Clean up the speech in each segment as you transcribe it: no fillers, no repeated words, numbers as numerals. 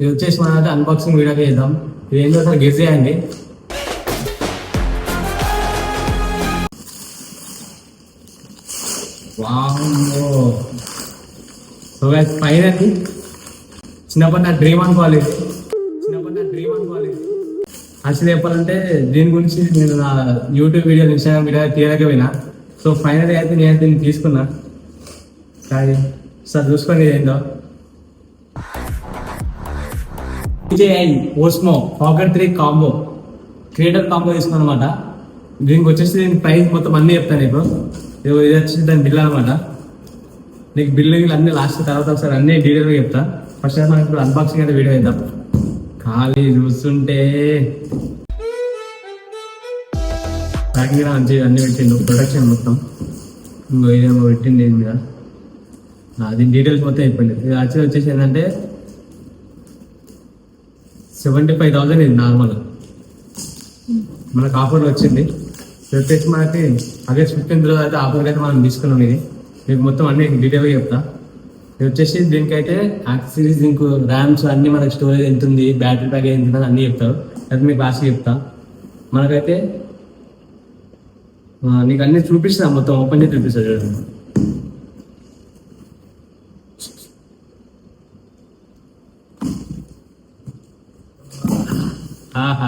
ఇది వచ్చేసి మన అన్బాక్సింగ్ వీడియో చేద్దాం. ఇది ఏంటో అసలు గెస్ చేయండి. వామ్మో. సో గైస్ ఫైనల్లీ చిన్నప్పటి నా డ్రీమ్ అనుకోవాలి. అసలు చెప్పాలంటే దీని గురించి నేను నా యూట్యూబ్ వీడియో ఇన్స్టాగ్రామ్ వీడియో తీయలేకపోయినా. సో ఫైనల్ అయితే నేను దీన్ని తీసుకున్నా. కానీ సార్ చూసుకొని ఏందో DJI Osmo Pocket 3 combo creator combo తీసుకున్నాను అనమాట. దీనికి వచ్చేసి దీని ప్రైస్ మొత్తం అన్నీ చెప్తాను ఇప్పుడు. ఇది వచ్చేసి దాని బిల్ అనమాట. నీకు బిల్లు అన్ని లాస్ట్ తర్వాత ఒకసారి అన్ని డీటెయిల్గా చెప్తా. ఫస్ట్ మనకి ఇప్పుడు అన్బాక్సింగ్ అయితే వీడియో చేద్దాం. ఖాళీ చూస్తుంటే ప్యాకింగ్ మంచిగా అన్ని పెట్టిండు. ప్రొడక్షన్ మొత్తం ఇంకో ఇదేమో పెట్టింది ఏం మీద అది డీటెయిల్స్ మొత్తం అయిపోయింది. ఇది యాక్చువల్ వచ్చేసి ఏంటంటే 75,000 ఇది నార్మల్. మనకు ఆఫర్లో వచ్చింది. ఇది వచ్చేసి మనకి ఆగస్ట్ 15 అయితే ఆఫర్ అయితే మనం తీసుకున్నాం. ఇది మీకు మొత్తం అన్ని డీటెయిల్గా చెప్తా. ఇది వచ్చేసి దీనికైతే యాక్సెసరీస్, దీనికి ర్యామ్స్ అన్ని మనకి స్టోరేజ్ ఎంత ఉంది, బ్యాటరీ ప్యాక్ ఎంత ఉంది అన్నీ చెప్తారు. అది మీకు లాస్ట్ చెప్తా. మనకైతే నీకు అన్ని చూపిస్తా, మొత్తం ఓపెన్ చేసి చూపిస్తా చూడండి. ఆహా,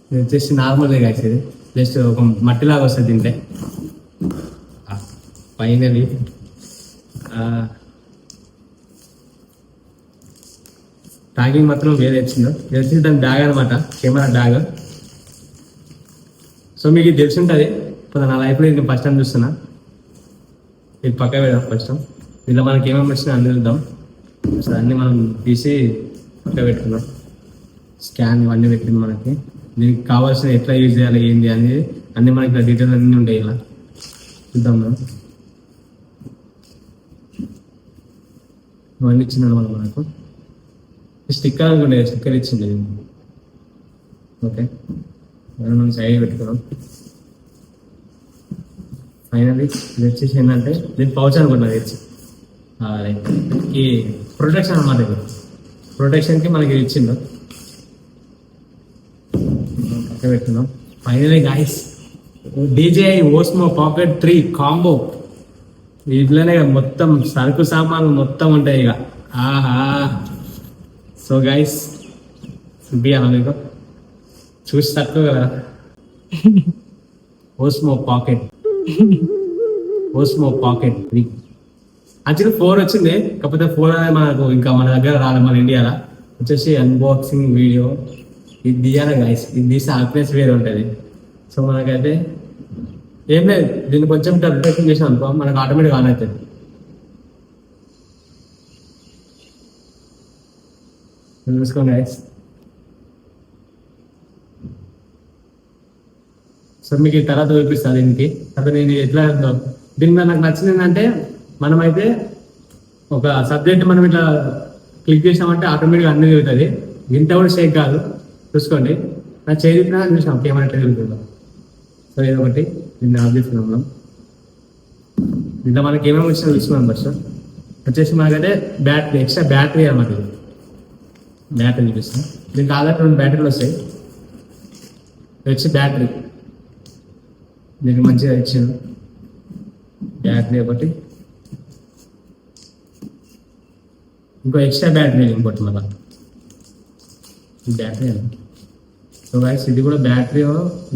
ఇది వచ్చేసి నార్మల్గా కాసేది జస్ట్ ఒక మట్టిలాగా వస్తుంది తింటే. ఫైనలీ ప్యాకింగ్ మాత్రం వేరే వచ్చిందో. ఇది వచ్చేసి దాని బ్యాగ్ అనమాట, కెమెరా బ్యాగ్. సో మీకు ఇది తెలిసి ఉంటుంది. ఇప్పుడు నా లైఫ్లో ఇది ఫస్ట్ టైం చూస్తున్నా. ఇది పక్క పెడదాం ఫస్ట్. ఇలా మనకి ఏమేమి వచ్చినా అన్ని చూద్దాం. అసలు అన్నీ మనం తీసి పక్క పెట్టుకుందాం. స్కాన్ ఇవన్నీ పెట్టింది మనకి. దీనికి కావాల్సిన ఎట్లా యూజ్ చేయాలి ఏంటి అనేది అన్నీ మనకి డీటెయిల్ అన్నీ ఉంటాయి. ఇలా చూద్దాం మనం. ఇవన్నీ ఇచ్చినాడు మనకు స్టిక్కర్ అనుకుంటే, స్టిక్కర్ ఇచ్చింది. ఓకే, మనం సైడ్ పెట్టుకున్నాం. ఫైనల్లీ ఇది వచ్చేసి ఏంటంటే దీని పౌచ్ అనుకుంటున్నాను. ఇచ్చి ఈ ప్రొటెక్షన్ అనమాట. ఇది ప్రొటెక్షన్కి మనకి ఇచ్చిండు. పెట్టుకున్నాం. Finally guys DJI Osmo Pocket 3 combo. ఇట్లనే మొత్తం సరుకు సామాన్లు మొత్తం ఉంటాయి ఇక. ఆహా. సో గైస్ చూపియాలా మీకు, చూసి తక్కువ కదా. Osmo Pocket 3 యాక్చువల్లీ 4 వచ్చింది. కాకపోతే 4 అనేది మనకు ఇంకా మన దగ్గర రాలేదు, మన ఇండియాలో. వచ్చేసి అన్బాక్సింగ్ వీడియో ఇది తీయాలి గాయస్. ఇది తీసి హ్యాపీనెస్ వేరే ఉంటుంది. సో మనకైతే ఏం లేదు, దీన్ని కొంచెం ప్రిపరేషన్ చేసాం అనుకో మనకు ఆటోమేటిక్గా ఆన్ అవుతుంది. చూసుకోండి గాయస్. సో మీకు ఈ తర్వాత చూపిస్తాను దీనికి. అప్పుడు నేను ఎట్లా దీని మీద నాకు నచ్చింది ఏంటంటే, మనమైతే ఒక సబ్జెక్ట్ మనం ఇట్లా క్లిక్ చేసామంటే ఆటోమేటిక్గా అన్ని తిరుగుతుంది. ఇంత కూడా షేక్ కాదు. చూసుకోండి, నా చేతిన చూసాం కెమెరా ఎట్లా తిరుగుతుందో. సో ఇది ఒకటి దీన్ని ఆఫ్ చేసుకున్నాం మనం. ఇంట్లో మనకి ఏమేమి వచ్చినా చూసుకున్నాం. ఫస్ట్ వచ్చేసి మనకైతే బ్యాటరీ, ఎక్స్ట్రా బ్యాటరీ అన్నమాట. ఇది బ్యాటరీ చూపిస్తాం. దీనికి ఆల్రెడీ 2 బ్యాటరీలు వస్తాయి. వచ్చి బ్యాటరీ దీనికి మంచిగా ఇచ్చాను. బ్యాటరీ ఒకటి, ఇంకో ఎక్స్ట్రా బ్యాటరీ ఇంకోటి మళ్ళీ బ్యాటరీ. సో గైస్ ఇది కూడా బ్యాటరీ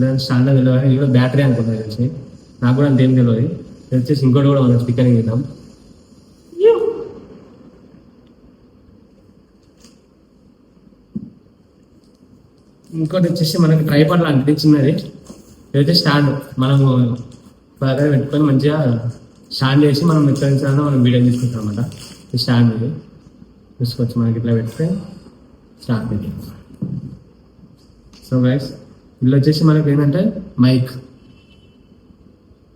దాని స్టాండర్డ్ తెలియదు, ఇది కూడా బ్యాటరీ అనుకుంటున్నాను తెలిసి. నాకు కూడా అంతేం తెలియదు. ఇది వచ్చేసి ఇంకోటి కూడా మనం స్పీకరింగ్ ఇద్దాం. ఇంకోటి వచ్చేసి మనకి ట్రైపాడ్ లాంటిది చిన్నది. ఇదైతే స్టాండ్, మనము బాగా పెట్టుకొని మంచిగా స్టాండ్ చేసి మనం ఎక్కడ మనం వీడియో తీసుకుంటాం అనమాట. ఈ స్టాండ్ ఇది చూసుకోవచ్చు. మనకి ఇట్లా పెడితే స్టాండ్ పెట్టి. సో గైస్ వీళ్ళు వచ్చేసి మనకి ఏంటంటే మైక్,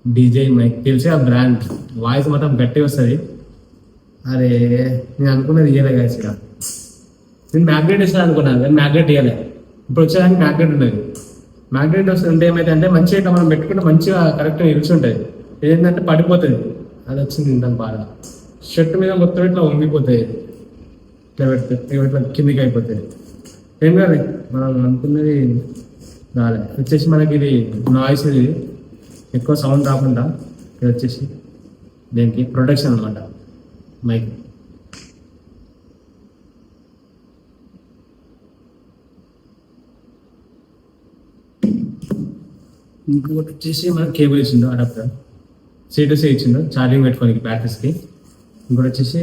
DJI మైక్ తెలిసి ఆ బ్రాండ్. వాయిస్ మొత్తం గట్టిగా వస్తుంది. అరే నేను అనుకున్నది ఇయ్యలే గైస్. ఇక నేను మ్యాగ్నెట్ ఇస్తాను అనుకున్నాను, కానీ మ్యాగ్నెట్ ఇవ్వలే. ఇప్పుడు వచ్చేదానికి మ్యాగ్నెట్ ఉండదు. మ్యాగ్నెట్ వస్తుంటే ఏమైతే అంటే మంచిగా ఇట్లా మనం పెట్టుకుంటే మంచిగా కరెక్ట్గా నిలుచుంటుంది. ఏంటంటే పడిపోతుంది. అది వచ్చింది ఇంత బాగా. షర్ట్ మీద మొత్తం ఇట్లా వంగిపోతాయి. ఇట్లా పెడితే ఇట్లా కిందికి అయిపోతుంది. ఏం కాదు, మనం అనుకున్నది రాలే. వచ్చేసి మనకి ఇది నాయిస్, ఇది ఎక్కువ సౌండ్ రాకుండా ఇది వచ్చేసి దీనికి ప్రొటెక్షన్ అనమాట మైక్. ఇంకొకటి వచ్చేసి మనకి కేబుల్ ఇచ్చిండు, అడాప్టర్ C2C ఇచ్చిండు ఛార్జింగ్ పెట్టుకోనికి బ్యాటరీస్కి. ఇంకోటి వచ్చేసి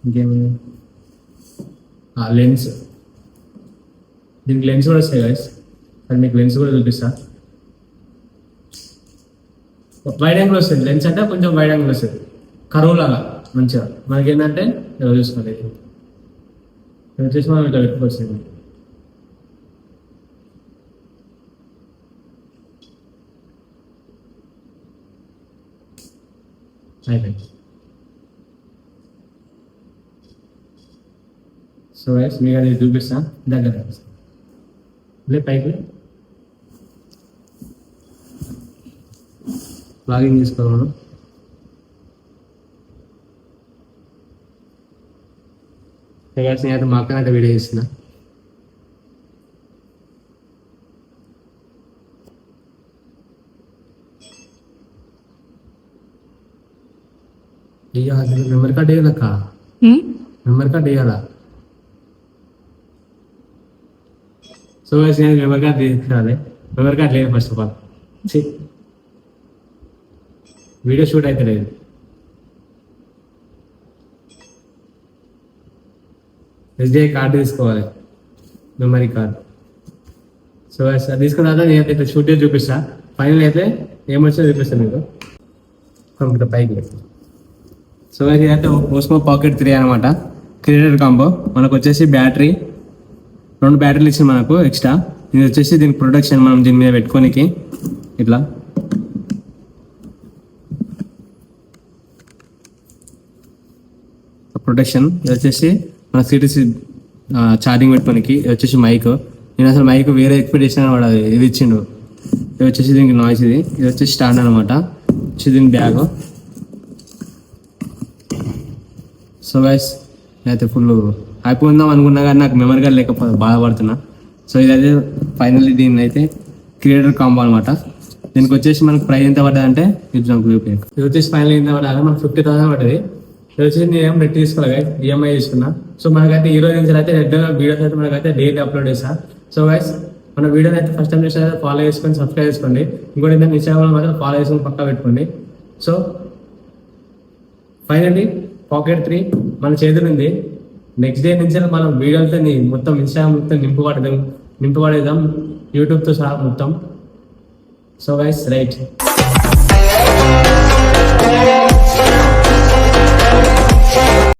ఇంకేమైనా లెన్స్, దీనికి లెన్స్ కూడా వస్తాయి గైస్. అది మీకు లెన్స్ కూడా చూపిస్తా. వైడ్ యాంగిల్ వస్తుంది లెన్స్, అంటే కొంచెం వైడ్ యాంగిల్ వస్తుంది కరువు లాగా మంచిగా. మనకి ఏంటంటే చూసుకోండి, ఇది వచ్చేసి మనం ఇట్లా పెట్టుకొచ్చింది. అయిపోయింది. సో గైస్ మీకు అది చూపిస్తా దగ్గర పైకి లాగిన్ చేసుకోవాలి. నేనైతే మా అక్కనైతే వీడియో చేస్తున్నా. మెమరీ కార్డ్ వేయాలక్క, మెమరీ కార్డ్ వేయాలా? సో నేను మెమరీ కార్డ్ తీసుకోవాలి. మెమరీ కార్డ్ లేదు first of all. Video shoot అయితే లేదు. SDI కార్డు తీసుకోవాలి, మెమరీ కార్డ్. సో అది తీసుకున్న తర్వాత నేనైతే షూట్ చేసి చూపిస్తా. ఫైనల్ అయితే ఏమొచ్చిందో చూపిస్తాను మీకు కంప్యూటర్ పైకి. సో ఇదైతే ఓస్మో పాకెట్ 3 అనమాట, క్రియేటర్ కాంబో. మనకు వచ్చేసి బ్యాటరీ 2 బ్యాటరీలు ఇచ్చింది మనకు ఎక్స్ట్రా. ఇది వచ్చేసి దీనికి ప్రొటెక్షన్, మనం దీని మీద పెట్టుకోనికి ఇట్లా ప్రొటెక్షన్. ఇది వచ్చేసి మన C2C ఛార్జింగ్ పెట్టుకోనికి. ఇది వచ్చేసి మైక్. నేను అసలు మైక్ వేరే ఎక్స్పెక్ట్ చేసిన వాడు ఇది ఇచ్చిండు. ఇది వచ్చేసి దీనికి నాయిస్. ఇది వచ్చేసి స్టాండ్ అనమాట, వచ్చి దీని బ్యాగ్. సో గైస్ నేనైతే ఫుల్ హ్యాపీ ఉందాం అనుకున్నా కానీ నాకు మెమరీ కార్డ్ లేకపోతే బాధపడుతున్నా. సో ఇదైతే ఫైనల్లీ దీన్ని అయితే క్రియేటర్ కాంబో అనమాట. దీనికి వచ్చేసి మనకు ప్రైస్ ఎంత పడ్డది అంటే ఇది వచ్చేసి ఫైనల్ ఎంత పడ్డా మనకు 50,000 పడ్డది. ఇది వచ్చేసి నేను నెట్ తీసుకోవాలి, EMI తీసుకున్నా. సో మనకైతే ఈ రోజు నుంచి అయితే రెగ్యులర్ వీడియోస్ అయితే మనకైతే డైలీ అప్లోడ్ చేస్తా. సో గైస్ మన వీడియోని అయితే ఫస్ట్ టైం చేస్తే ఫాలో చేసుకొని సబ్స్క్రైబ్ చేసుకోండి. ఇంకోటి ఏంటంటే ఇన్స్టాగ్రామ్ మాత్రం ఫాలో చేసుకొని పక్కా పెట్టుకోండి. సో ఫైనల్లీ పాకెట్ 3 మన చేతులు ఉంది. నెక్స్ట్ డే నుంచి మనం వీడియోలతో మొత్తం ఇన్స్టాగ్రామ్ మొత్తం నింపబడేద్దాం యూట్యూబ్తో సహా మొత్తం. So guys right.